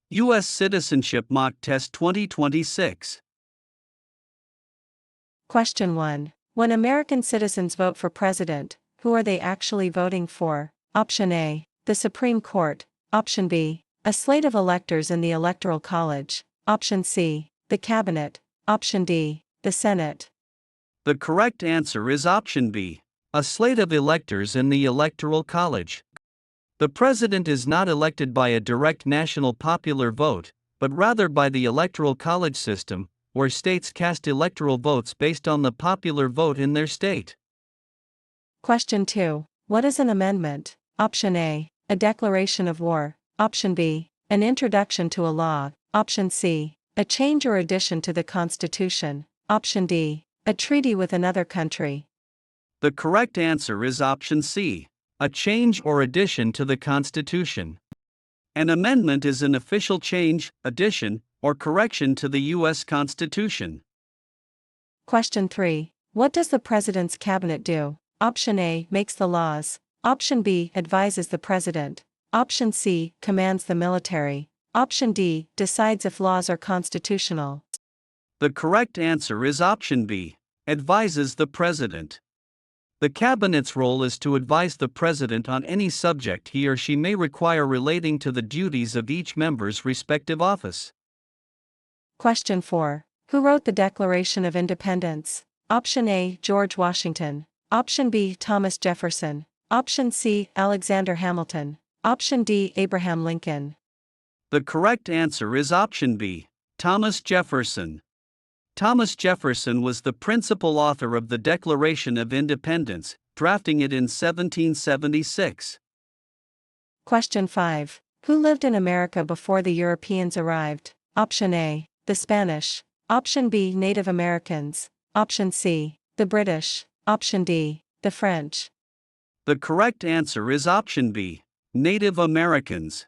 US Citizenship Mock Test 2026. Question 1. When American citizens vote for president, who are they actually voting for? Option A. The Supreme Court. Option B. A slate of electors in the Electoral College. Option C. The Cabinet. Option D. The Senate. The correct answer is option B, a slate of electors in the Electoral College. The president is not elected by a direct national popular vote, but rather by the Electoral College system, where states cast electoral votes based on the popular vote in their state. Question 2. What is an amendment? Option A. A declaration of war. Option B. An introduction to a law. Option C. A change or addition to the Constitution. Option D. A treaty with another country. The correct answer is option C, a change or addition to the Constitution. An amendment is an official change, addition, or correction to the U.S. Constitution. Question 3. What does the President's Cabinet do? Option A. Makes the laws. Option B. Advises the President. Option C. Commands the military. Option D. Decides if laws are constitutional. The correct answer is option B, advises the President. The Cabinet's role is to advise the President on any subject he or she may require relating to the duties of each member's respective office. Question 4. Who wrote the Declaration of Independence? Option A. George Washington. Option B. Thomas Jefferson. Option C. Alexander Hamilton. Option D. Abraham Lincoln. The correct answer is option B, Thomas Jefferson. Thomas Jefferson was the principal author of the Declaration of Independence, drafting it in 1776. Question 5. Who lived in America before the Europeans arrived? Option A. The Spanish. Option B. Native Americans. Option C. The British. Option D. The French. The correct answer is option B, Native Americans.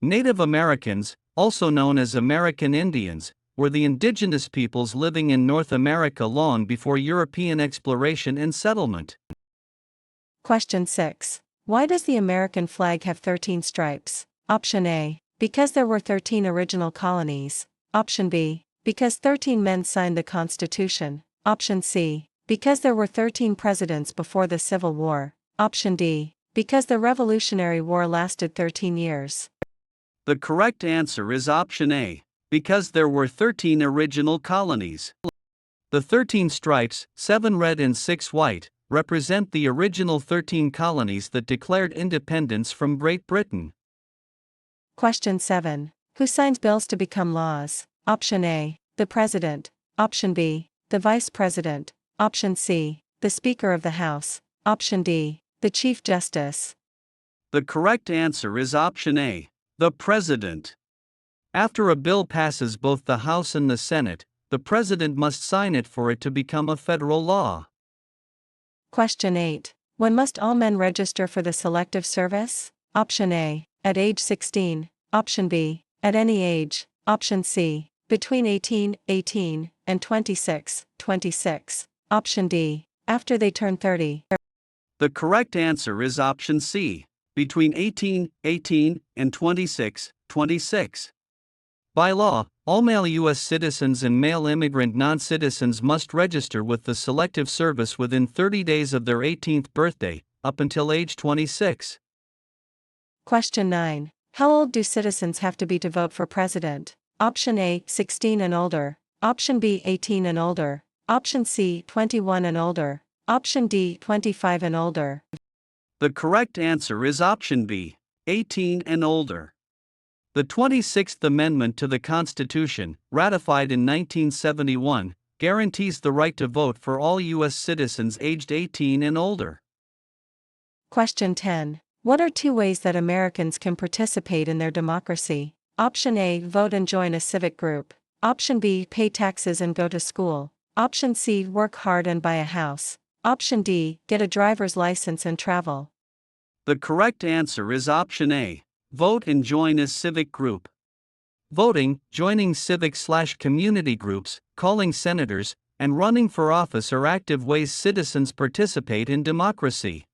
Native Americans, also known as American Indians, were the indigenous peoples living in North America long before European exploration and settlement. Question 6. Why does the American flag have 13 stripes? Option A. Because there were 13 original colonies. Option B. Because 13 men signed the Constitution. Option C. Because there were 13 presidents before the Civil War. Option D. Because the Revolutionary War lasted 13 years. The correct answer is option A, because there were 13 original colonies. The 13 stripes, 7 red and 6 white, represent the original 13 colonies that declared independence from Great Britain. Question 7. Who signs bills to become laws? Option A. The President. Option B. The Vice President. Option C. The Speaker of the House. Option D. The Chief Justice. The correct answer is option A, the President. After a bill passes both the House and the Senate, the President must sign it for it to become a federal law. Question 8. When must all men register for the Selective Service? Option A. At age 16. Option B. At any age. Option C. Between 18 and 26. Option D. After they turn 30. The correct answer is option C, between 18 and 26. By law, all male U.S. citizens and male immigrant non-citizens must register with the Selective Service within 30 days of their 18th birthday, up until age 26. Question 9. How old do citizens have to be to vote for president? Option A. 16 and older. Option B. 18 and older. Option C. 21 and older. Option D. 25 and older. The correct answer is option B, 18 and older. The 26th Amendment to the Constitution, ratified in 1971, guarantees the right to vote for all U.S. citizens aged 18 and older. Question 10. What are 2 ways that Americans can participate in their democracy? Option A. Vote and join a civic group. Option B. Pay taxes and go to school. Option C. Work hard and buy a house. Option D. Get a driver's license and travel. The correct answer is option A, vote and join a civic group. Voting, joining civic/community groups, calling senators, and running for office are active ways citizens participate in democracy.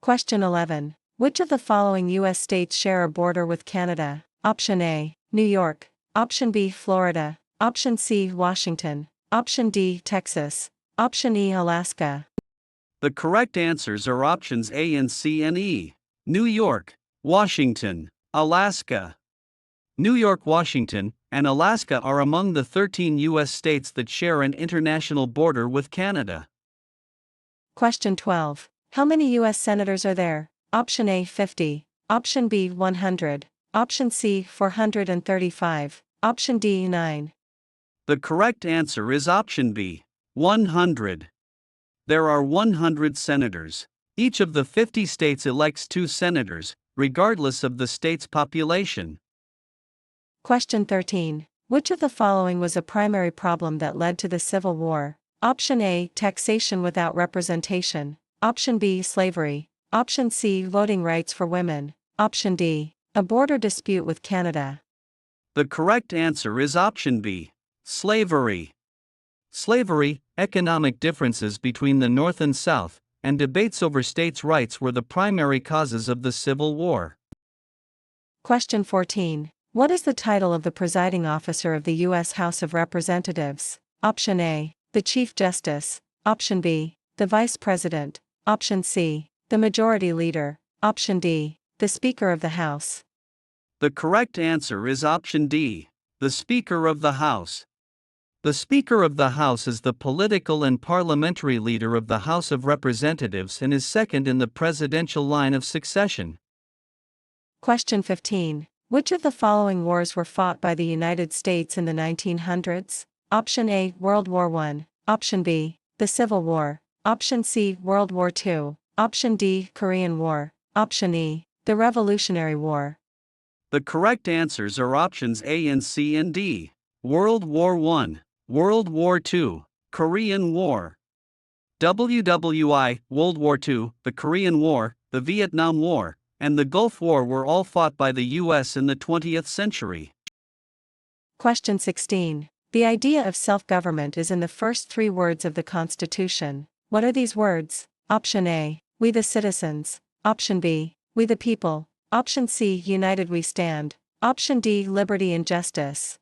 Question 11. Which of the following U.S. states share a border with Canada? Option A, New York. Option B, Florida. Option C, Washington. Option D, Texas. Option E, Alaska. The correct answers are options A and C and E. New York, Washington, Alaska. New York, Washington, and Alaska are among the 13 U.S. states that share an international border with Canada. Question 12. How many U.S. senators are there? Option A, 50. Option B, 100. Option C, 435. Option D, 9. The correct answer is option B, 100. There are 100 senators. Each of the 50 states elects 2 senators, regardless of the state's population. Question 13. Which of the following was a primary problem that led to the Civil War? Option A, taxation without representation. Option B, slavery. Option C, voting rights for women. Option D, a border dispute with Canada. The correct answer is option B, slavery. Slavery, economic differences between the North and South, and debates over states' rights were the primary causes of the Civil War. Question 14. What is the title of the presiding officer of the U.S. House of Representatives? Option A, the Chief Justice. Option B, the Vice President. Option C, the Majority Leader. Option D, the Speaker of the House. The correct answer is option D, the Speaker of the House. The Speaker of the House is the political and parliamentary leader of the House of Representatives and is second in the presidential line of succession. Question 15. Which of the following wars were fought by the United States in the 1900s? Option A, World War I. Option B, the Civil War. Option C, World War II. Option D, Korean War. Option E, the Revolutionary War. The correct answers are options A and C and D. World War I, World War II, Korean War. WWI, World War II, the Korean War, the Vietnam War, and the Gulf War were all fought by the U.S. in the 20th century. Question 16. The idea of self-government is in the first 3 words of the Constitution. What are these words? Option A, we the citizens. Option B, we the people. Option C, united we stand. Option D, liberty and justice.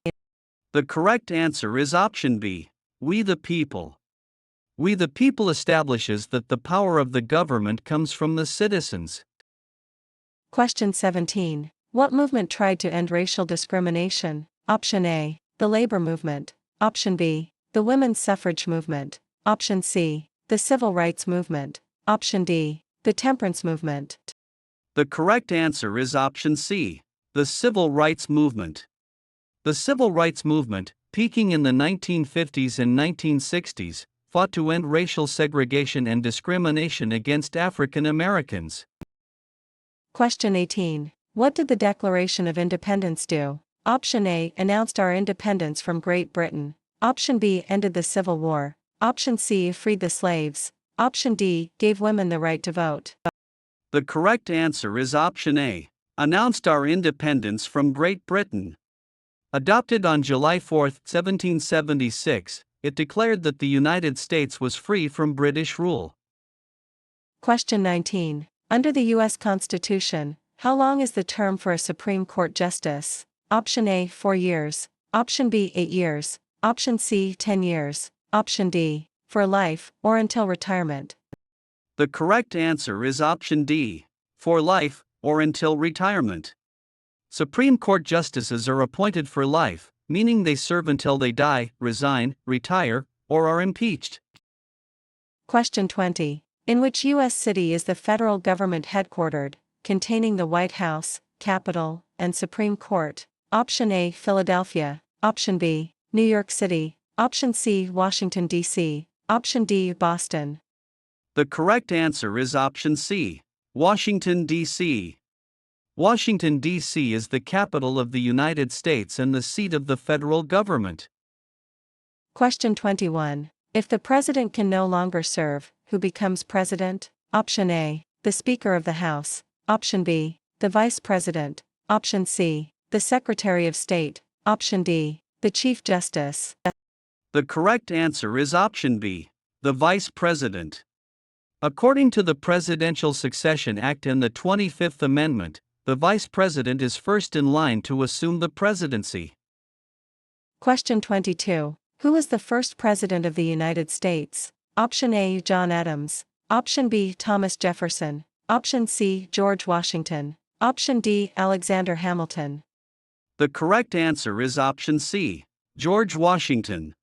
The correct answer is option B, we the people. We the people establishes that the power of the government comes from the citizens. Question 17. What movement tried to end racial discrimination? Option A, the labor movement. Option B, the women's suffrage movement. Option C, the civil rights movement. Option D, the temperance movement. The correct answer is option C, the civil rights movement. The civil rights movement, peaking in the 1950s and 1960s, fought to end racial segregation and discrimination against African Americans. Question 18. What did the Declaration of Independence do? Option A, announced our independence from Great Britain. Option B, ended the Civil War. Option C, freed the slaves. Option D, gave women the right to vote. The correct answer is option A, announced our independence from Great Britain. Adopted on July 4, 1776, it declared that the United States was free from British rule. Question 19. Under the U.S. Constitution, how long is the term for a Supreme Court justice? Option A, 4 years. Option B, 8 years. Option C, 10 years. Option D, for life, or until retirement. The correct answer is option D, for life, or until retirement. Supreme Court justices are appointed for life, meaning they serve until they die, resign, retire, or are impeached. Question 20. In which U.S. city is the federal government headquartered, containing the White House, Capitol, and Supreme Court? Option A, Philadelphia. Option B, New York City. Option C, Washington, D.C. Option D, Boston. The correct answer is option C, Washington, D.C. Washington, D.C. is the capital of the United States and the seat of the federal government. Question 21. If the president can no longer serve, who becomes president? Option A, the Speaker of the House. Option B, the Vice President. Option C, the Secretary of State. Option D, the Chief Justice. The correct answer is option B, the Vice President. According to the Presidential Succession Act and the 25th Amendment, the vice president is first in line to assume the presidency? Question 22. Who was the first president of the United States? Option A. John Adams. Option B. Thomas Jefferson. Option C. George Washington. Option D. Alexander Hamilton. The correct answer is option C, George Washington.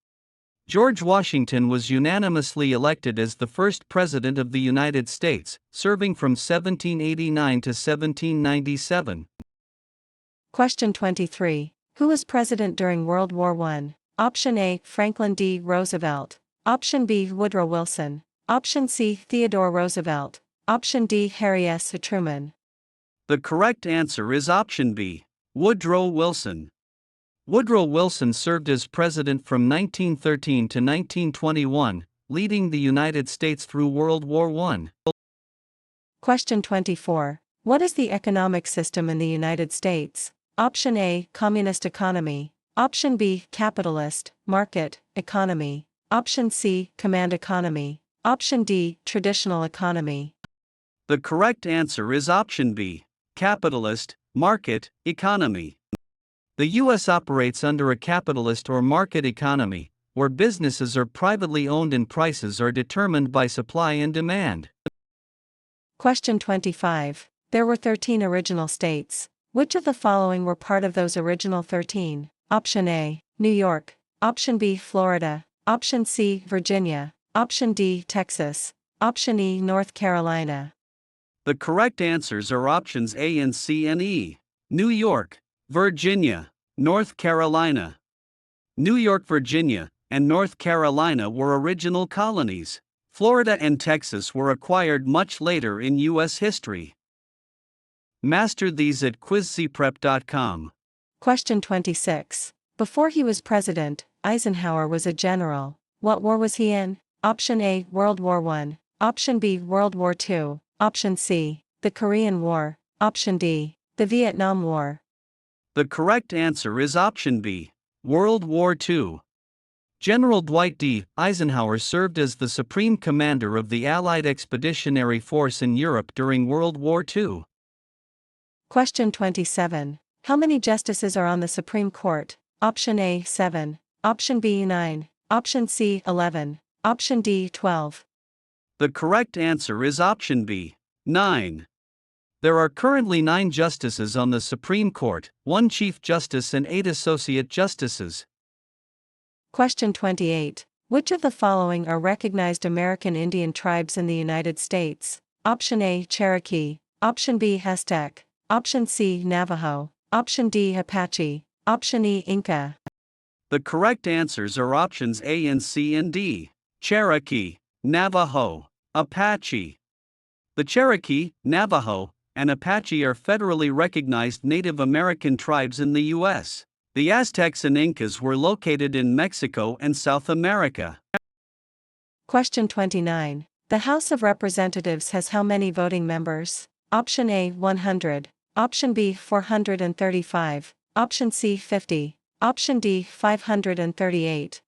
George Washington was unanimously elected as the first president of the United States, serving from 1789 to 1797. Question 23. Who was president during World War I? Option A. Franklin D. Roosevelt. Option B. Woodrow Wilson. Option C. Theodore Roosevelt. Option D. Harry S. Truman. The correct answer is option B, Woodrow Wilson. Woodrow Wilson served as president from 1913 to 1921, leading the United States through World War I. Question 24. What is the economic system in the United States? Option A. Communist economy. Option B. Capitalist, market, economy. Option C. Command economy. Option D. Traditional economy. The correct answer is option B, capitalist, market, economy. The U.S. operates under a capitalist or market economy, where businesses are privately owned and prices are determined by supply and demand. Question 25. There were 13 original states. Which of the following were part of those original 13? Option A. New York. Option B. Florida. Option C. Virginia. Option D. Texas. Option E. North Carolina. The correct answers are options A and C and E. New York, Virginia, North Carolina. New York, Virginia, and North Carolina were original colonies. Florida and Texas were acquired much later in U.S. history. Master these at quizcprep.com. Question 26. Before he was president, Eisenhower was a general. What war was he in? Option A. World War I. Option B. World War II. Option C. The Korean War. Option D. The Vietnam War. The correct answer is option B, World War II. General Dwight D. Eisenhower served as the supreme commander of the Allied Expeditionary Force in Europe during World War II. Question 27. How many justices are on the Supreme Court? Option A. 7. Option B. 9. Option C. 11. Option D. 12. The correct answer is option B, 9. There are currently 9 justices on the Supreme Court, 1 Chief Justice and 8 Associate Justices. Question 28. Which of the following are recognized American Indian tribes in the United States? Option A. Cherokee. Option B. Aztec. Option C. Navajo. Option D. Apache. Option E. Inca. The correct answers are options A and C and D, Cherokee, Navajo, Apache. The Cherokee, Navajo, and Apache are federally recognized Native American tribes in the U.S. The Aztecs and Incas were located in Mexico and South America. Question 29. The House of Representatives has how many voting members? Option A. 100. Option B. 435. Option C. 50. Option D. 538.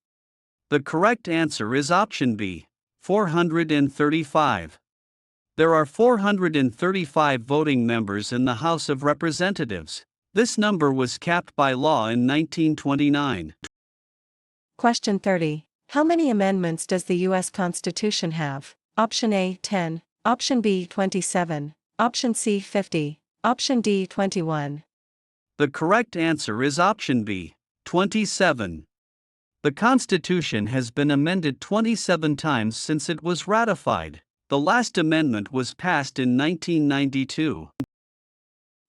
The correct answer is option B, 435. There are 435 voting members in the House of Representatives. This number was capped by law in 1929. Question 30. How many amendments does the U.S. Constitution have? Option A. 10. Option B. 27. Option C. 50. Option D. 21. The correct answer is option B, 27. The Constitution has been amended 27 times since it was ratified. The last amendment was passed in 1992.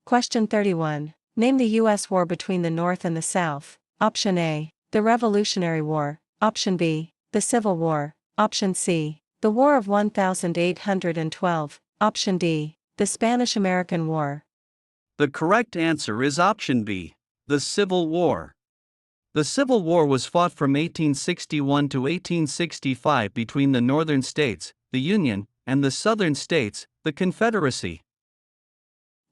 Question 31. Name the U.S. war between the North and the South. Option A. The Revolutionary War. Option B. The Civil War. Option C. The War of 1812. Option D. The Spanish-American War. The correct answer is option B, the Civil War. The Civil War was fought from 1861 to 1865 between the Northern states, the Union, and the Southern states, the Confederacy.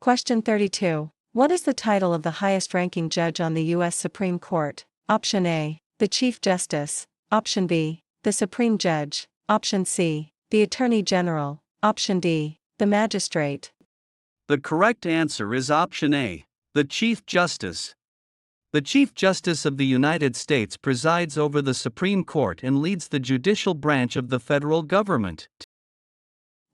Question 32. What is the title of the highest-ranking judge on the U.S. Supreme Court? Option A. The Chief Justice. Option B. The Supreme Judge. Option C. The Attorney General. Option D. The Magistrate. The correct answer is option A, the Chief Justice. The Chief Justice of the United States presides over the Supreme Court and leads the judicial branch of the federal government.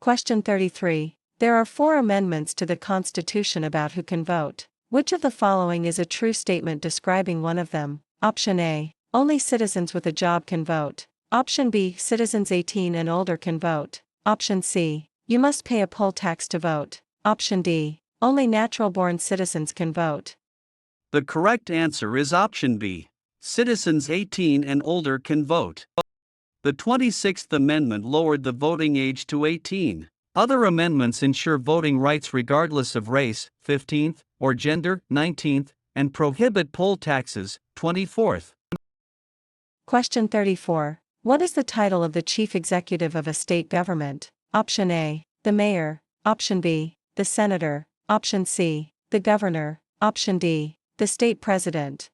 Question 33. There are 4 amendments to the Constitution about who can vote. Which of the following is a true statement describing one of them? Option A. Only citizens with a job can vote. Option B. Citizens 18 and older can vote. Option C. You must pay a poll tax to vote. Option D. Only natural-born citizens can vote. The correct answer is option B. Citizens 18 and older can vote. The 26th Amendment lowered the voting age to 18. Other amendments ensure voting rights regardless of race, 15th, or gender, 19th, and prohibit poll taxes, 24th. Question 34. What is the title of the chief executive of a state government? Option A. The mayor. Option B. The senator. Option C. The governor. Option D. The state president.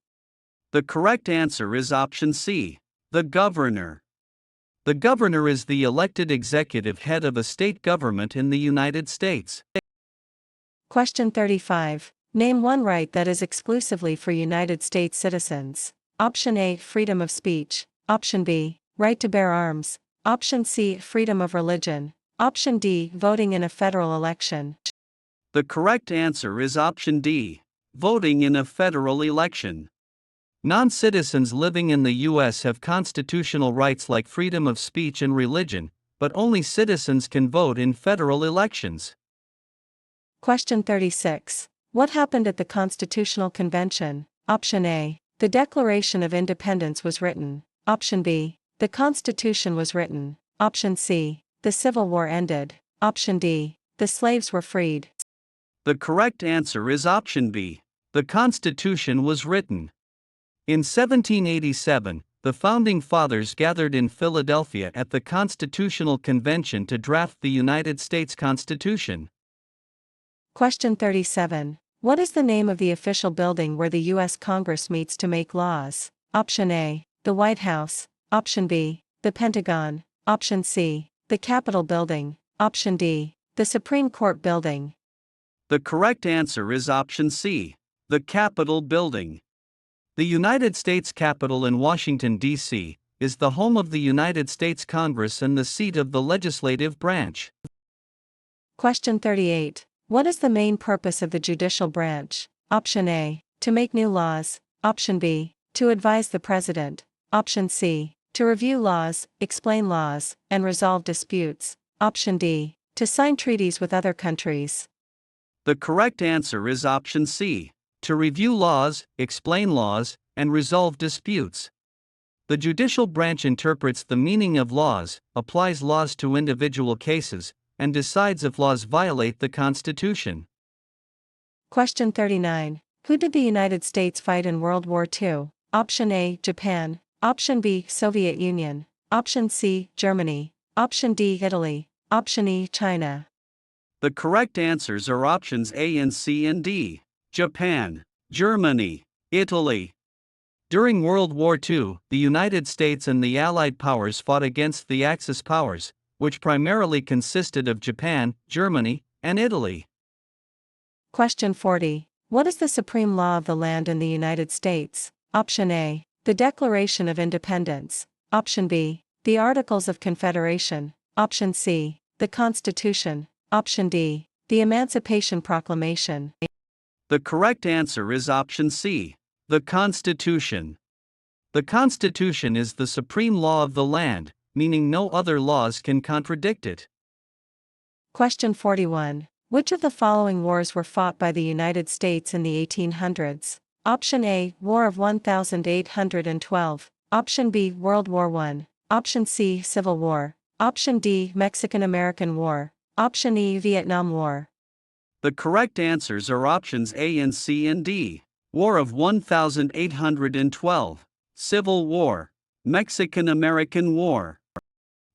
The correct answer is option C, the governor. The governor is the elected executive head of a state government in the United States. Question 35. Name one right that is exclusively for United States citizens. Option A. Freedom of speech. Option B. Right to bear arms. Option C. Freedom of religion. Option D. Voting in a federal election. The correct answer is option D, voting in a federal election. Non-citizens living in the U.S. have constitutional rights like freedom of speech and religion, but only citizens can vote in federal elections. Question 36. What happened at the Constitutional Convention? Option A. The Declaration of Independence was written. Option B. The Constitution was written. Option C. The Civil War ended. Option D. The slaves were freed. The correct answer is option B, the Constitution was written. In 1787, the Founding Fathers gathered in Philadelphia at the Constitutional Convention to draft the United States Constitution. Question 37. What is the name of the official building where the U.S. Congress meets to make laws? Option A. The White House. Option B. The Pentagon. Option C. The Capitol Building. Option D. The Supreme Court Building. The correct answer is option C, the Capitol Building. The United States Capitol in Washington, D.C., is the home of the United States Congress and the seat of the legislative branch. Question 38. What is the main purpose of the judicial branch? Option A. To make new laws. Option B. To advise the president. Option C. To review laws, explain laws, and resolve disputes. Option D. To sign treaties with other countries. The correct answer is option C, to review laws, explain laws, and resolve disputes. The judicial branch interprets the meaning of laws, applies laws to individual cases, and decides if laws violate the Constitution. Question 39. Who did the United States fight in World War II? Option A. Japan. Option B. Soviet Union. Option C. Germany. Option D. Italy. Option E. China. The correct answers are options A and C and D. Japan, Germany, Italy. During World War II, the United States and the Allied powers fought against the Axis powers, which primarily consisted of Japan, Germany, and Italy. Question 40. What is the supreme law of the land in the United States? Option A. The Declaration of Independence. Option B. The Articles of Confederation. Option C. The Constitution. Option D. The Emancipation Proclamation. The correct answer is option C, the Constitution. The Constitution is the supreme law of the land, meaning no other laws can contradict it. Question 41. Which of the following wars were fought by the United States in the 1800s? Option A. War of 1812. Option B. World War I. Option C. Civil War. Option D. Mexican-American War. Option E. Vietnam War. The correct answers are options A and C and D. War of 1812, Civil War, Mexican-American War.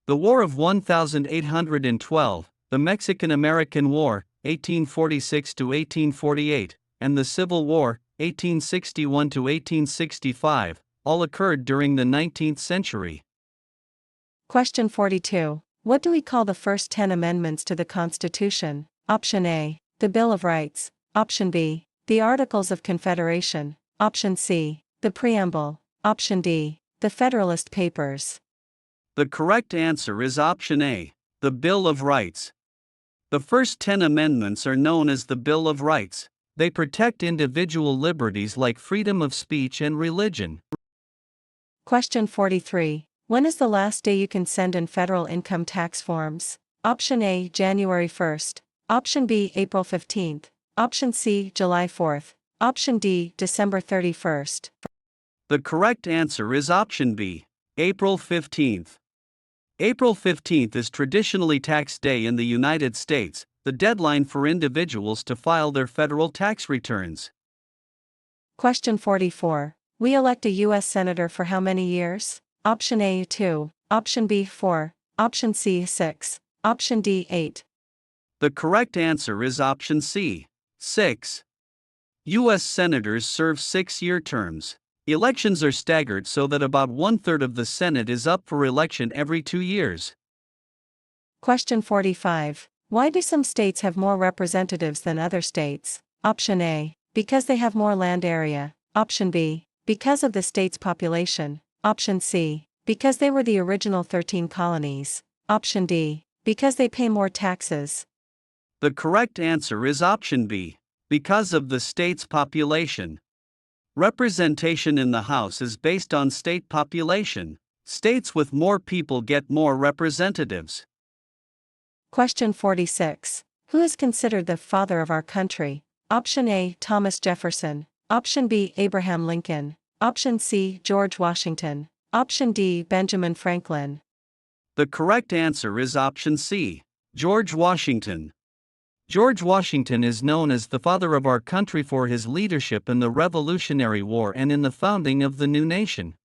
The War of 1812, the Mexican-American War, 1846 to 1848, and the Civil War, 1861 to 1865, all occurred during the 19th century. Question 42. What do we call the first 10 amendments to the Constitution? Option A. The Bill of Rights. Option B. The Articles of Confederation. Option C. The Preamble. Option D. The Federalist Papers. The correct answer is option A, the Bill of Rights. The first 10 amendments are known as the Bill of Rights. They protect individual liberties like freedom of speech and religion. Question 43. When is the last day you can send in federal income tax forms? Option A. January 1st. Option B. April 15th. Option C. July 4th. Option D. December 31st. The correct answer is option B, April 15th. April 15th is traditionally tax day in the United States, the deadline for individuals to file their federal tax returns. Question 44. We elect a U.S. Senator for how many years? Option A. 2. Option B. 4. Option C. 6. Option D. 8. The correct answer is option C, 6. U.S. Senators serve 6-year terms. Elections are staggered so that about 1/3 of the Senate is up for election every 2 years. Question 45. Why do some states have more representatives than other states? Option A. Because they have more land area. Option B. Because of the state's population. Option C. Because they were the original 13 colonies. Option D. Because they pay more taxes. The correct answer is option B, because of the state's population. Representation in the House is based on state population. States with more people get more representatives. Question 46. Who is considered the father of our country? Option A. Thomas Jefferson. Option B. Abraham Lincoln. Option C. George Washington. Option D. Benjamin Franklin. The correct answer is option C, George Washington. George Washington is known as the father of our country for his leadership in the Revolutionary War and in the founding of the new nation.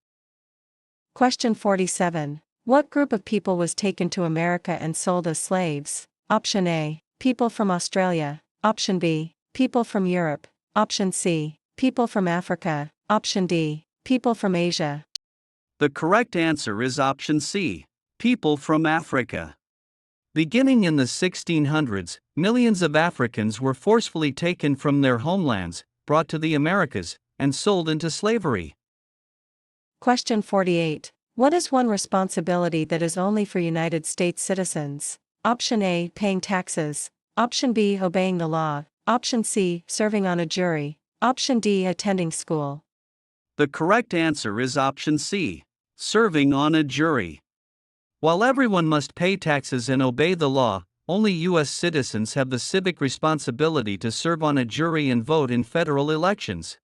Question 47. What group of people was taken to America and sold as slaves? Option A. People from Australia. Option B. People from Europe. Option C. People from Africa. Option D. People from Asia. The correct answer is option C, people from Africa. Beginning in the 1600s, millions of Africans were forcefully taken from their homelands, brought to the Americas, and sold into slavery. Question 48. What is one responsibility that is only for United States citizens? Option A. Paying taxes. Option B. Obeying the law. Option C. Serving on a jury. Option D. Attending school. The correct answer is option C, serving on a jury. While everyone must pay taxes and obey the law, only U.S. citizens have the civic responsibility to serve on a jury and vote in federal elections.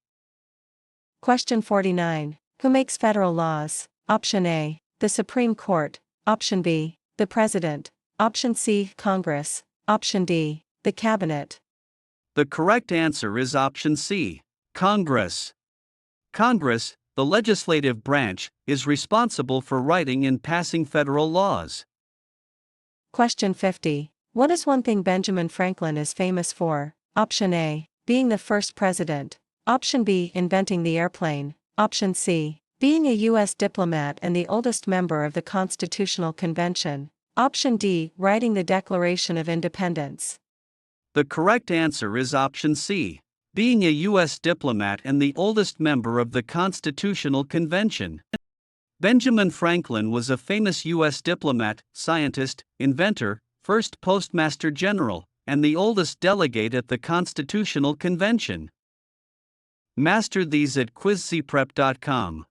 Question 49. Who makes federal laws? Option A. The Supreme Court. Option B. The President. Option C. Congress. Option D. The Cabinet. The correct answer is option C, Congress. Congress, the legislative branch, is responsible for writing and passing federal laws. Question 50. What is one thing Benjamin Franklin is famous for? Option A. Being the first president. Option B. Inventing the airplane. Option C. Being a U.S. diplomat and the oldest member of the Constitutional Convention. Option D. Writing the Declaration of Independence. The correct answer is option C, being a U.S. diplomat and the oldest member of the Constitutional Convention. Benjamin Franklin was a famous U.S. diplomat, scientist, inventor, first Postmaster General, and the oldest delegate at the Constitutional Convention. Master these at quizcprep.com.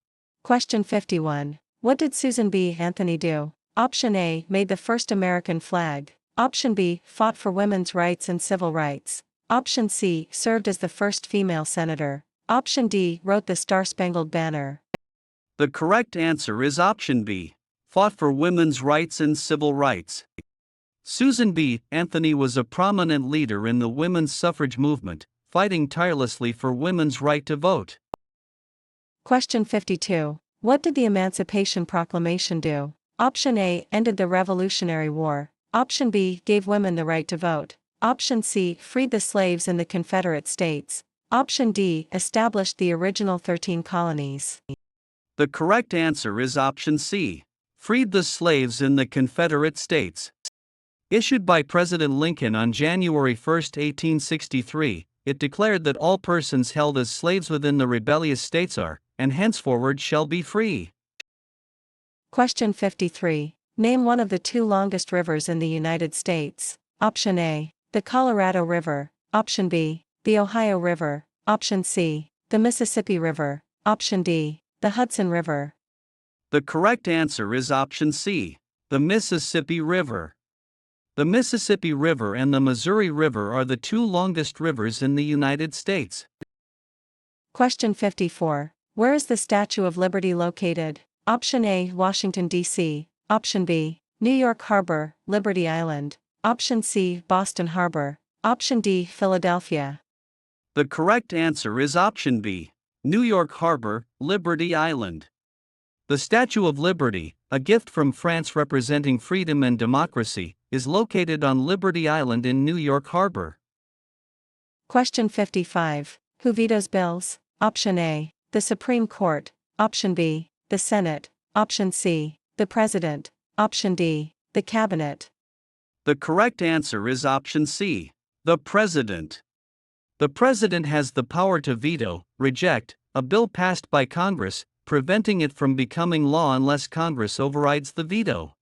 Question 51. What did Susan B. Anthony do? Option A. Made the first American flag. Option B. Fought for women's rights and civil rights. Option C. Served as the first female senator. Option D. Wrote the Star-Spangled Banner. The correct answer is option B, fought for women's rights and civil rights. Susan B. Anthony was a prominent leader in the women's suffrage movement, fighting tirelessly for women's right to vote. Question 52. What did the Emancipation Proclamation do? Option A. Ended the Revolutionary War. Option B. Gave women the right to vote. Option C. Freed the slaves in the Confederate States. Option D. Established the original 13 colonies. The correct answer is option C, freed the slaves in the Confederate States. Issued by President Lincoln on January 1, 1863, it declared that all persons held as slaves within the rebellious states are, and henceforward shall be free. Question 53. Name one of the two longest rivers in the United States. Option A, the Colorado River. Option B, the Ohio River. Option C, the Mississippi River. Option D, the Hudson River. The correct answer is option C, the Mississippi River. The Mississippi River and the Missouri River are the two longest rivers in the United States. Question 54. Where is the Statue of Liberty located? Option A, Washington, D.C. Option B, New York Harbor, Liberty Island. Option C, Boston Harbor. Option D, Philadelphia. The correct answer is option B, New York Harbor, Liberty Island. The Statue of Liberty, a gift from France representing freedom and democracy, is located on Liberty Island in New York Harbor. Question 55. Who vetoes bills? Option A, the Supreme Court. Option B, the Senate. Option C, the President. Option D, the Cabinet. The correct answer is option C, the President. The President has the power to veto, reject, a bill passed by Congress, preventing it from becoming law unless Congress overrides the veto.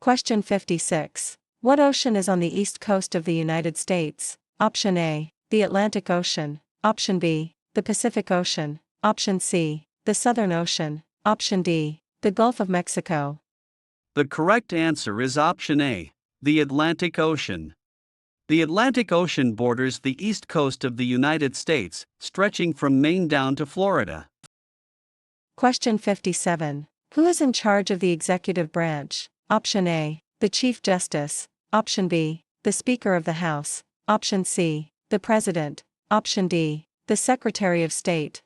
Question 56. What ocean is on the east coast of the United States? Option A, the Atlantic Ocean. Option B, the Pacific Ocean. Option C, the Southern Ocean. Option D, the Gulf of Mexico. The correct answer is option A, the Atlantic Ocean. The Atlantic Ocean borders the east coast of the United States, stretching from Maine down to Florida. Question 57. Who is in charge of the executive branch? Option A, the Chief Justice. Option B, the Speaker of the House. Option C, the President. Option D, the Secretary of State.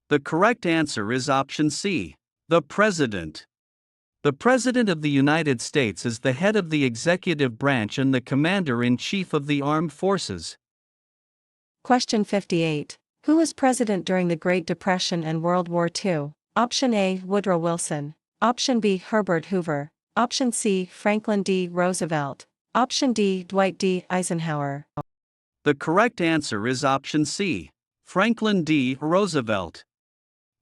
The correct answer is option C, the President. The President of the United States is the head of the executive branch and the Commander-in-Chief of the Armed Forces. Question 58. Who was president during the Great Depression and World War II? Option A, Woodrow Wilson. Option B, Herbert Hoover. Option C, Franklin D. Roosevelt. Option D, Dwight D. Eisenhower. The correct answer is option C, Franklin D. Roosevelt.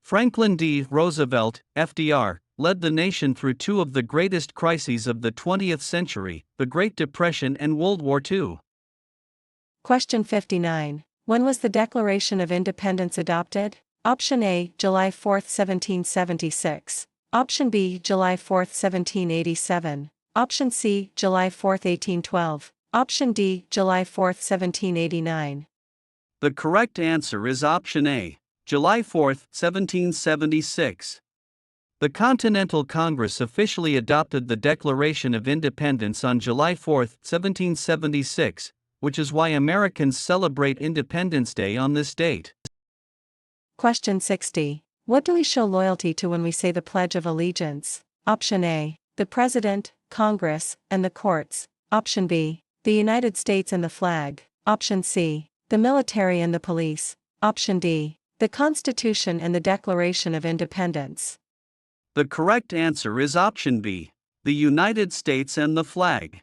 Franklin D. Roosevelt, FDR, led the nation through two of the greatest crises of the 20th century, the Great Depression and World War II. Question 59. When was the Declaration of Independence adopted? Option A, July 4, 1776. Option B, July 4, 1787. Option C, July 4, 1812. Option D, July 4, 1789. The correct answer is option A, July 4, 1776. The Continental Congress officially adopted the Declaration of Independence on July 4, 1776, which is why Americans celebrate Independence Day on this date. Question 60. What do we show loyalty to when we say the Pledge of Allegiance? Option A, the President, Congress, and the courts. Option B, the United States and the flag. Option C, the military and the police. Option D, the Constitution and the Declaration of Independence. The correct answer is option B, the United States and the flag.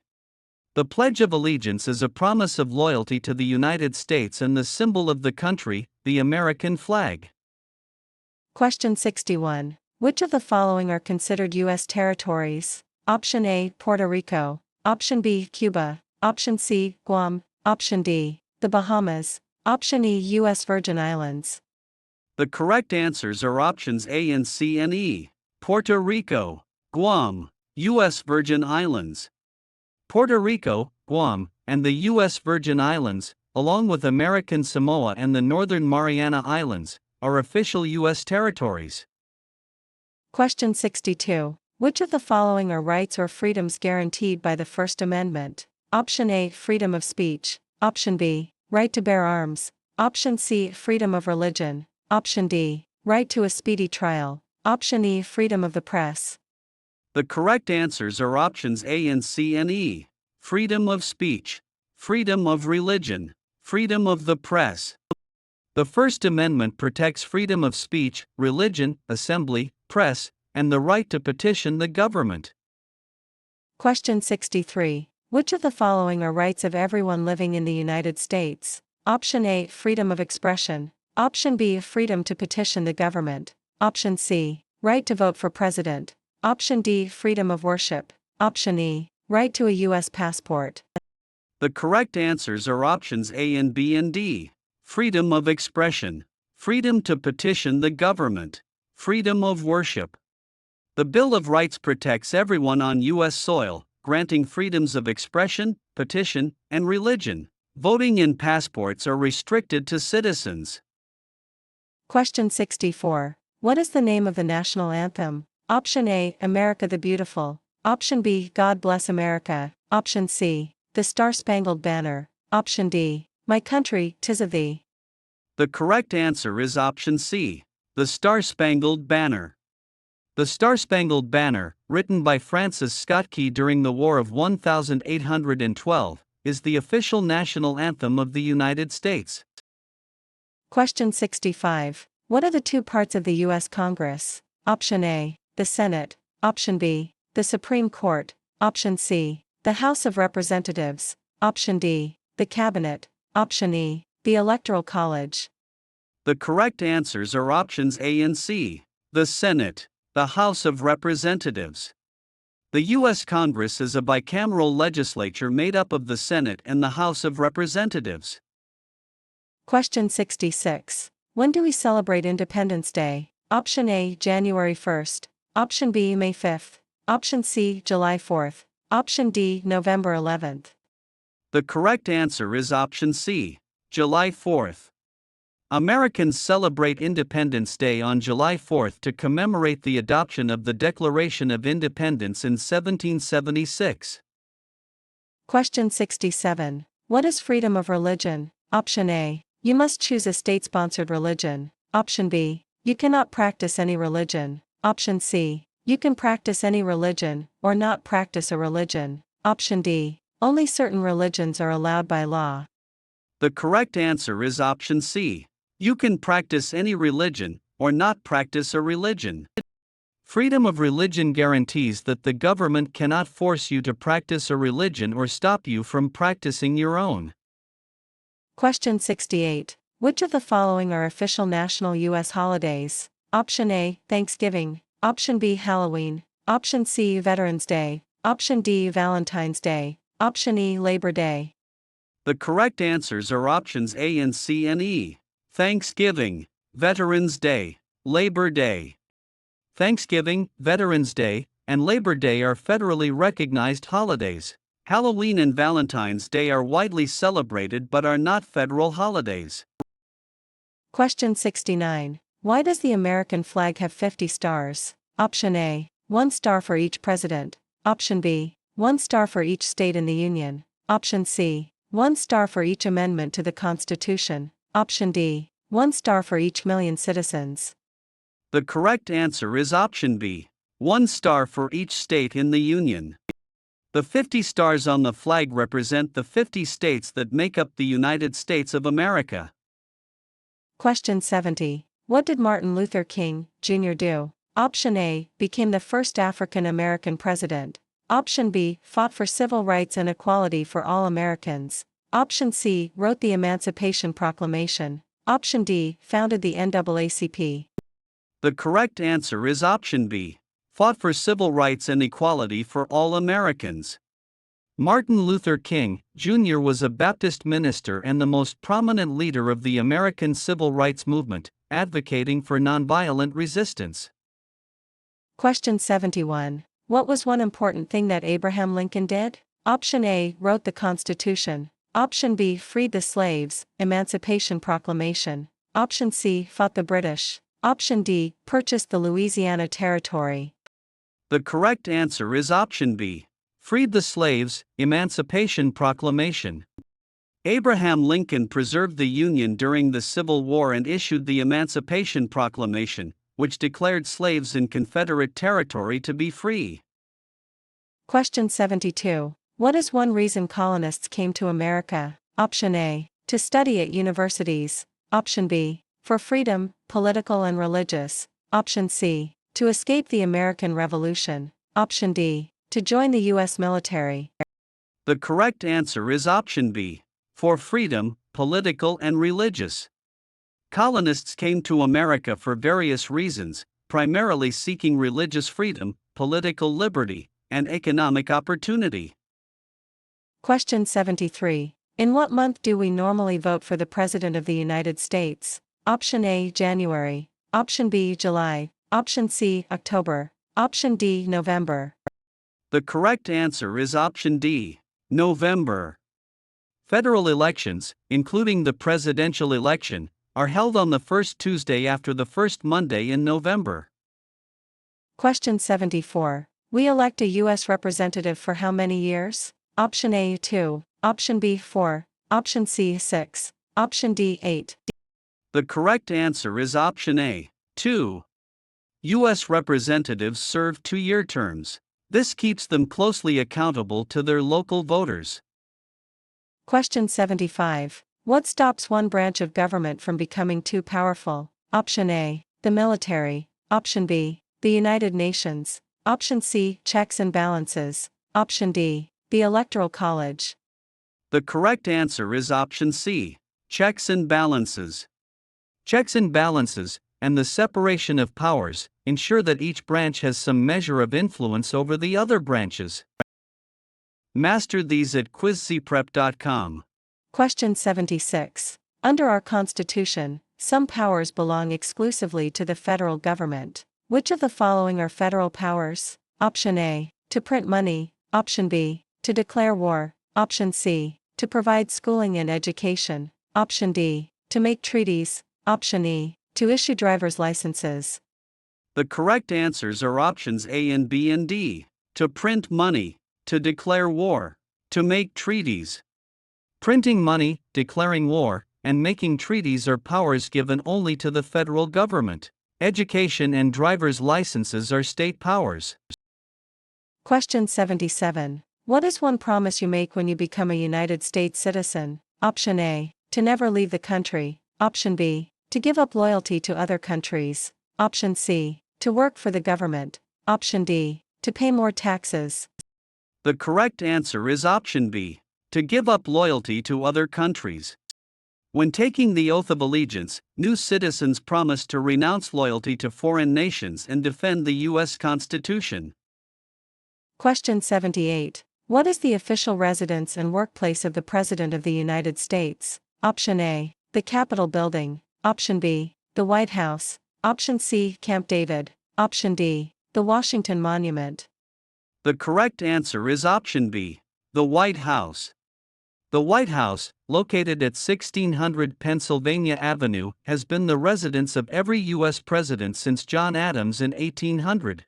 The Pledge of Allegiance is a promise of loyalty to the United States and the symbol of the country, the American flag. Question 61. Which of the following are considered U.S. territories? Option A, Puerto Rico. Option B, Cuba. Option C, Guam. Option D, the Bahamas. Option E, U.S. Virgin Islands. The correct answers are options A and C and E. Puerto Rico, Guam, U.S. Virgin Islands. Puerto Rico, Guam, and the U.S. Virgin Islands, along with American Samoa and the Northern Mariana Islands, are official U.S. territories. Question 62. Which of the following are rights or freedoms guaranteed by the First Amendment? Option A, freedom of speech. Option B, right to bear arms. Option C, freedom of religion. Option D, right to a speedy trial. Option E, freedom of the press. The correct answers are options A and C and E. Freedom of speech, freedom of religion, freedom of the press. The First Amendment protects freedom of speech, religion, assembly, press, and the right to petition the government. Question 63. Which of the following are rights of everyone living in the United States? Option A. Freedom of expression. Option B. Freedom to petition the government. Option C. Right to vote for president. Option D. Freedom of worship. Option E. Right to a U.S. passport. The correct answers are options A and B and D. Freedom of expression, freedom to petition the government, freedom of worship. The Bill of Rights protects everyone on U.S. soil, granting freedoms of expression, petition, and religion. Voting and passports are restricted to citizens. Question 64. What is the name of the national anthem? Option A. America the Beautiful. Option B. God Bless America. Option C. The Star-Spangled Banner. Option D. My Country, 'Tis of Thee. The correct answer is option C, the Star-Spangled Banner. The Star-Spangled Banner, written by Francis Scott Key during the War of 1812, is the official national anthem of the United States. Question 65. What are the two parts of the U.S. Congress? Option A. The Senate. Option B. The Supreme Court. Option C. The House of Representatives. Option D. The Cabinet. Option E. The Electoral College. The correct answers are options A and C, the Senate, the House of Representatives. The U.S. Congress is a bicameral legislature made up of the Senate and the House of Representatives. Question 66. When do we celebrate Independence Day? Option A. January 1st. Option B. May 5th. Option C. July 4th. Option D. November 11th. The correct answer is option C, July 4th. Americans celebrate Independence Day on July 4th to commemorate the adoption of the Declaration of Independence in 1776. Question 67. What is freedom of religion? Option A. You must choose a state-sponsored religion. Option B. You cannot practice any religion. Option C. You can practice any religion, or not practice a religion. Option D. Only certain religions are allowed by law. The correct answer is option C. You can practice any religion, or not practice a religion. Freedom of religion guarantees that the government cannot force you to practice a religion or stop you from practicing your own. Question 68. Which of the following are official national U.S. holidays? Option A. Thanksgiving. Option B. Halloween. Option C. Veterans Day. Option D. Valentine's Day. Option E. Labor Day. The correct answers are options A and C and E. Thanksgiving, Veterans Day, Labor Day. Thanksgiving, Veterans Day, and Labor Day are federally recognized holidays. Halloween and Valentine's Day are widely celebrated but are not federal holidays. Question 69. Why does the American flag have 50 stars? Option A. 1 star for each president. Option B. 1 star for each state in the Union. Option C. 1 star for each amendment to the Constitution. Option D. 1 star for each million citizens. The correct answer is option B. 1 star for each state in the Union. The 50 stars on the flag represent the 50 states that make up the United States of America. Question 70. What did Martin Luther King, Jr. do? Option A. Became the first African American president. Option B. Fought for civil rights and equality for all Americans. Option C. Wrote the Emancipation Proclamation. Option D. Founded the NAACP. The correct answer is option B. Fought for civil rights and equality for all Americans. Martin Luther King, Jr. was a Baptist minister and the most prominent leader of the American civil rights movement, advocating for nonviolent resistance. Question 71. What was one important thing that Abraham Lincoln did? Option A. Wrote the Constitution. Option B. Freed the slaves, Emancipation Proclamation. Option C. Fought the British. Option D. Purchased the Louisiana Territory. The correct answer is option B. Freed the slaves, Emancipation Proclamation. Abraham Lincoln preserved the Union during the Civil War and issued the Emancipation Proclamation, which declared slaves in Confederate territory to be free. Question 72. What is one reason colonists came to America? Option A. To study at universities. Option B. For freedom, political and religious. Option C. To escape the American Revolution. Option D. To join the US military. The correct answer is option B. For freedom, political and religious. Colonists came to America for various reasons, primarily seeking religious freedom, political liberty, and economic opportunity. Question 73. In what month do we normally vote for the President of the United States? Option A, January. Option B, July. Option C, October. Option D, November. The correct answer is option D. November. Federal elections, including the presidential election, are held on the first Tuesday after the first Monday in November. Question 74. We elect a U.S. representative for how many years? Option A, 2. Option B, 4. Option C, 6. Option D, 8. The correct answer is option A, 2. U.S. representatives serve 2-year terms. This keeps them closely accountable to their local voters. Question 75. What stops one branch of government from becoming too powerful? Option A, the military. Option B, the United Nations. Option C, checks and balances. Option D, the Electoral College. The correct answer is option C, checks and balances. Checks and balances, and the separation of powers, ensure that each branch has some measure of influence over the other branches. Master these at quizcprep.com. Question 76. Under our Constitution, some powers belong exclusively to the federal government. Which of the following are federal powers? Option A, to print money. Option B, to declare war. Option C, to provide schooling and education. Option D, to make treaties. Option E, to issue driver's licenses. The correct answers are options A and B and D. To print money, to declare war, to make treaties. Printing money, declaring war, and making treaties are powers given only to the federal government. Education and driver's licenses are state powers. Question 77. What is one promise you make when you become a United States citizen? Option A, to never leave the country. Option B, to give up loyalty to other countries. Option C, to work for the government. Option D, to pay more taxes. The correct answer is option B, to give up loyalty to other countries. When taking the oath of allegiance, new citizens promise to renounce loyalty to foreign nations and defend the U.S. Constitution. Question 78. What is the official residence and workplace of the President of the United States? Option A, the Capitol Building. Option B, the White House. Option C, Camp David. Option D, the Washington Monument. The correct answer is option B, the White House. The White House, located at 1600 Pennsylvania Avenue, has been the residence of every U.S. president since John Adams in 1800.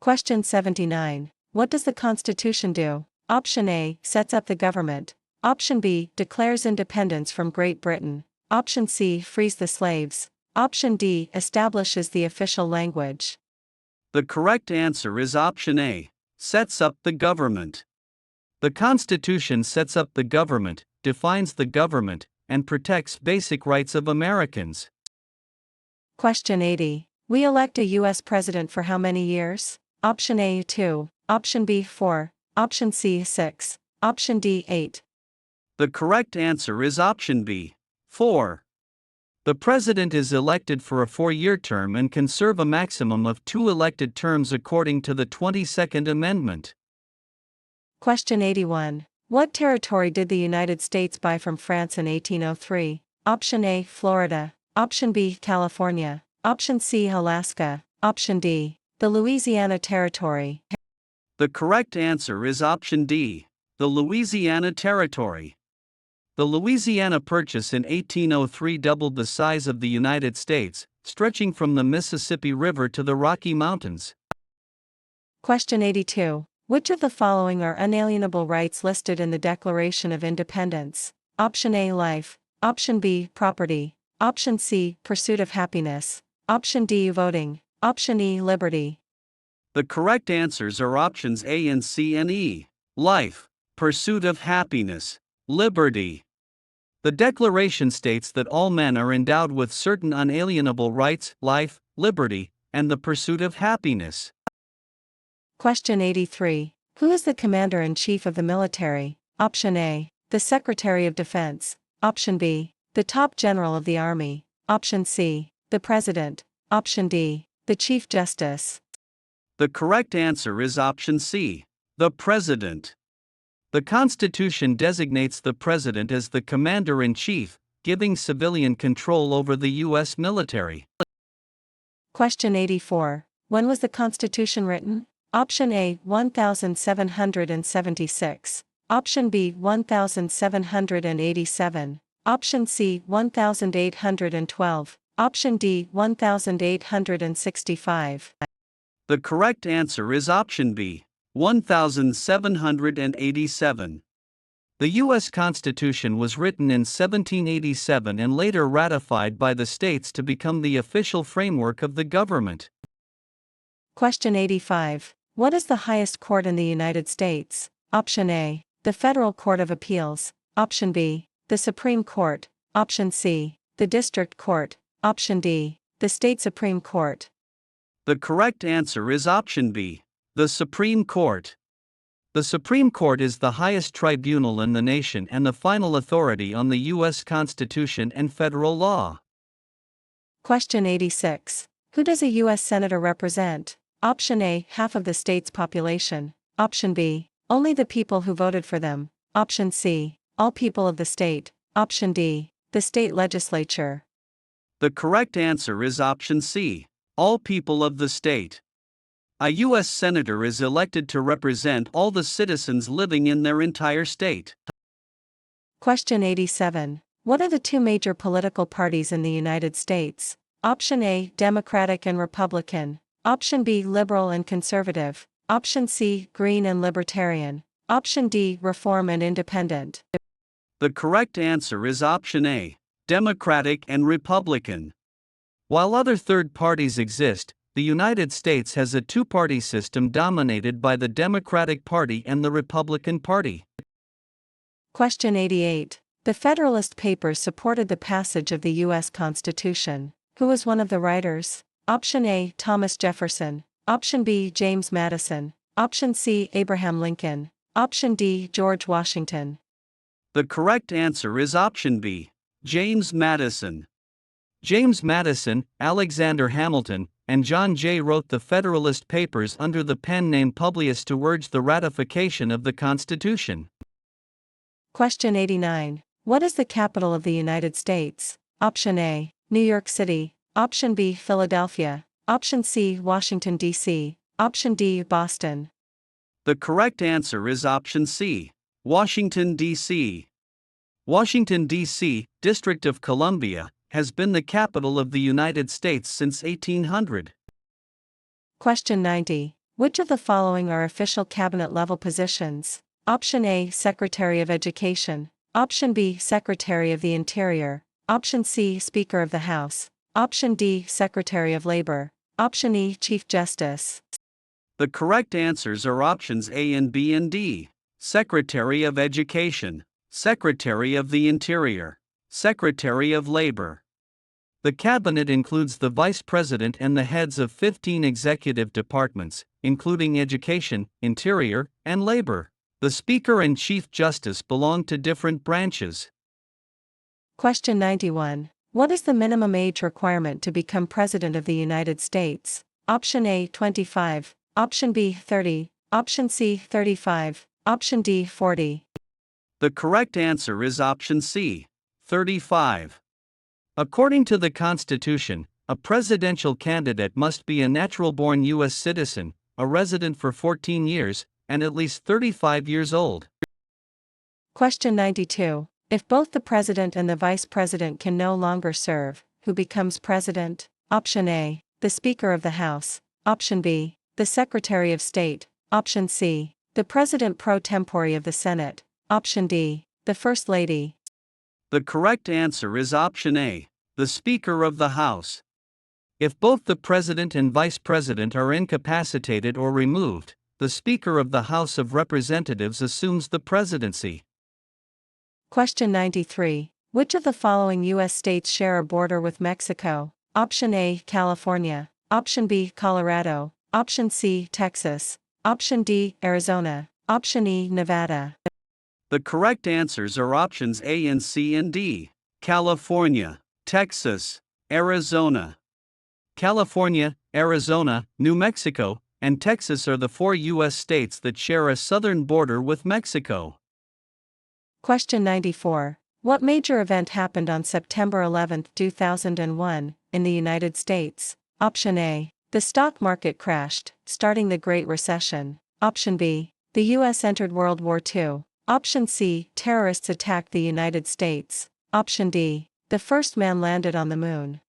Question 79. What does the Constitution do? Option A, sets up the government. Option B, declares independence from Great Britain. Option C, frees the slaves. Option D, establishes the official language. The correct answer is option A, sets up the government. The Constitution sets up the government, defines the government, and protects basic rights of Americans. Question 80. We elect a U.S. president for how many years? Option A, 2. Option B, 4. Option C, 6. Option D, 8. The correct answer is option B, 4. The president is elected for a 4-year term and can serve a maximum of 2 elected terms according to the 22nd Amendment. Question 81. What territory did the United States buy from France in 1803? Option A, Florida. Option B, California. Option C, Alaska. Option D, the Louisiana Territory. The correct answer is option D, the Louisiana Territory. The Louisiana Purchase in 1803 doubled the size of the United States, stretching from the Mississippi River to the Rocky Mountains. Question 82. Which of the following are unalienable rights listed in the Declaration of Independence? Option A, life. Option B, property. Option C, pursuit of happiness. Option D, voting. Option E, liberty. The correct answers are options A and C and E. Life, pursuit of happiness, liberty. The Declaration states that all men are endowed with certain unalienable rights, life, liberty, and the pursuit of happiness. Question 83. Who is the Commander-in-Chief of the military? Option A, the Secretary of Defense. Option B, the top general of the Army. Option C, the President. Option D, the Chief Justice. The correct answer is option C, the President. The Constitution designates the President as the Commander-in-Chief, giving civilian control over the U.S. military. Question 84. When was the Constitution written? Option A, 1776. Option B, 1787. Option C, 1812. Option D, 1865. The correct answer is option B, 1787. The U.S. Constitution was written in 1787 and later ratified by the states to become the official framework of the government. Question 85. What is the highest court in the United States? Option A, the Federal Court of Appeals. Option B, the Supreme Court. Option C, the District Court. Option D, the State Supreme Court. The correct answer is option B, the Supreme Court. The Supreme Court is the highest tribunal in the nation and the final authority on the U.S. Constitution and federal law. Question 86. Who does a U.S. Senator represent? Option A, half of the state's population. Option B, only the people who voted for them. Option C, all people of the state. Option D, the state legislature. The correct answer is option C, all people of the state. A U.S. Senator is elected to represent all the citizens living in their entire state. Question 87. What are the two major political parties in the United States? Option A, Democratic and Republican. Option B, Liberal and Conservative. Option C, Green and Libertarian. Option D, Reform and Independent. The correct answer is option A, Democratic and Republican. While other third parties exist, the United States has a two-party system dominated by the Democratic Party and the Republican Party. Question 88. The Federalist Papers supported the passage of the U.S. Constitution. Who was one of the writers? Option A, Thomas Jefferson. Option B, James Madison. Option C, Abraham Lincoln. Option D, George Washington. The correct answer is option B, James Madison. James Madison, Alexander Hamilton, and John Jay wrote the Federalist Papers under the pen name Publius to urge the ratification of the Constitution. Question 89. What is the capital of the United States? Option A, New York City. Option B, Philadelphia. Option C, Washington, D.C. Option D, Boston. The correct answer is option C, Washington, D.C. Washington, D.C., District of Columbia, has been the capital of the United States since 1800. Question 90. Which of the following are official cabinet-level positions? Option A, Secretary of Education. Option B, Secretary of the Interior. Option C, Speaker of the House. Option D, Secretary of Labor. Option E, Chief Justice. The correct answers are options A and B and D. Secretary of Education, Secretary of the Interior, Secretary of Labor. The cabinet includes the Vice President and the heads of 15 executive departments, including Education, Interior, and Labor. The Speaker and Chief Justice belong to different branches. Question 91. What is the minimum age requirement to become President of the United States? Option A, 25. Option B, 30. Option C, 35. Option D, 40. The correct answer is option C, 35. According to the Constitution, a presidential candidate must be a natural-born U.S. citizen, a resident for 14 years, and at least 35 years old. Question 92. If both the President and the Vice President can no longer serve, who becomes President? Option A, the Speaker of the House. Option B, the Secretary of State. Option C, the President pro tempore of the Senate. Option D, the First Lady. The correct answer is option A, the Speaker of the House. If both the President and Vice President are incapacitated or removed, the Speaker of the House of Representatives assumes the presidency. Question 93. Which of the following U.S. states share a border with Mexico? Option A, California. Option B, Colorado. Option C, Texas. Option D, Arizona. Option E, Nevada. The correct answers are options A and C and D. California, Texas, Arizona. California, Arizona, New Mexico, and Texas are the 4 U.S. states that share a southern border with Mexico. Question 94. What major event happened on September 11, 2001, in the United States? Option A. The stock market crashed, starting the Great Recession. Option B. The U.S. entered World War II. Option C. Terrorists attacked the United States. Option D. The first man landed on the moon.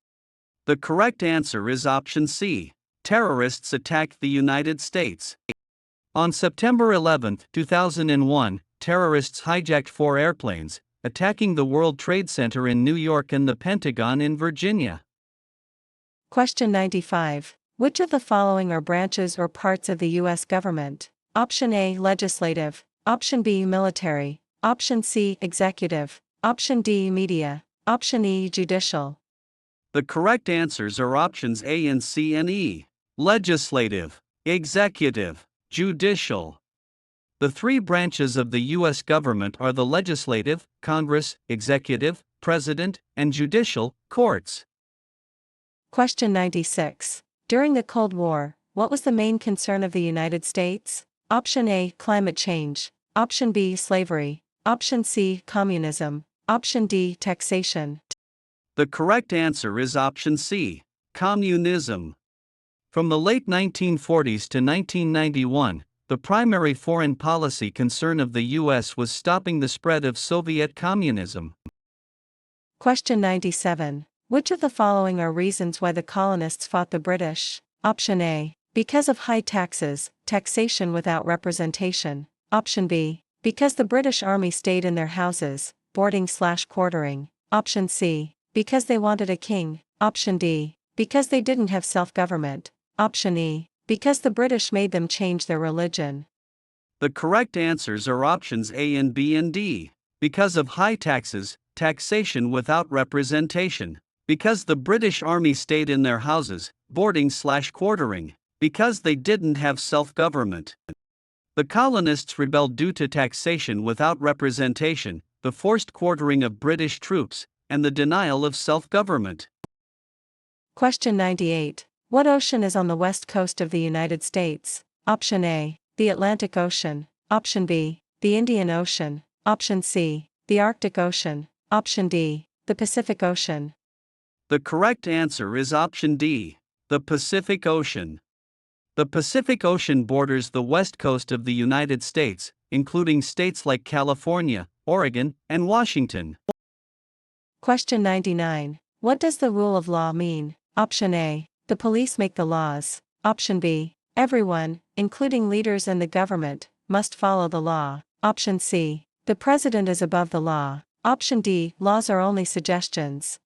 The correct answer is option C. Terrorists attacked the United States. On September 11, 2001, terrorists hijacked 4 airplanes, attacking the World Trade Center in New York and the Pentagon in Virginia. Question 95. Which of the following are branches or parts of the U.S. government? Option A. Legislative. Option B. Military. Option C. Executive. Option D. Media. Option E. Judicial. The correct answers are options A and C and E. Legislative, executive, judicial. The 3 branches of the U.S. government are the legislative, Congress, executive, president, and judicial, courts. Question 96. During the Cold War, what was the main concern of the United States? Option A. Climate change. Option B. Slavery. Option C. Communism. Option D. Taxation. The correct answer is option C. Communism. From the late 1940s to 1991, the primary foreign policy concern of the U.S. was stopping the spread of Soviet communism. Question 97. Which of the following are reasons why the colonists fought the British? Option A. Because of high taxes, taxation without representation. Option B. Because the British Army stayed in their houses, boarding/quartering. Option C. Because they wanted a king. Option D. Because they didn't have self-government. Option E. Because the British made them change their religion. The correct answers are options A and B and D. Because of high taxes, taxation without representation. Because the British Army stayed in their houses, boarding/quartering. Because they didn't have self-government. The colonists rebelled due to taxation without representation, the forced quartering of British troops, and the denial of self-government. Question 98. What ocean is on the west coast of the United States? Option A. The Atlantic Ocean. Option B. The Indian Ocean. Option C. The Arctic Ocean. Option D. The Pacific Ocean. The correct answer is option D. The Pacific Ocean. The Pacific Ocean borders the west coast of the United States, including states like California, Oregon, and Washington. Question 99. What does the rule of law mean? Option A. The police make the laws. Option B. Everyone, including leaders and the government, must follow the law. Option C. The president is above the law. Option D. Laws are only suggestions.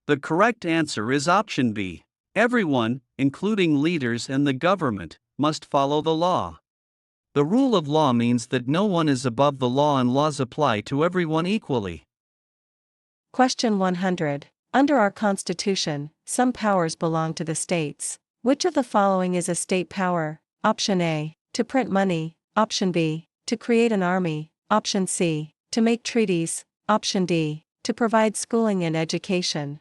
The correct answer is option B. Everyone, including leaders and the government, must follow the law. The rule of law means that no one is above the law and laws apply to everyone equally. Question 100. Under our Constitution, some powers belong to the states. Which of the following is a state power? Option A. To print money. Option B. To create an army. Option C. To make treaties. Option D. To provide schooling and education.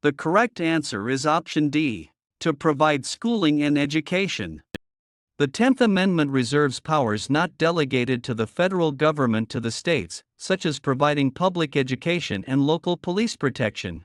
The correct answer is option D. To provide schooling and education. The 10th Amendment reserves powers not delegated to the federal government to the states, such as providing public education and local police protection.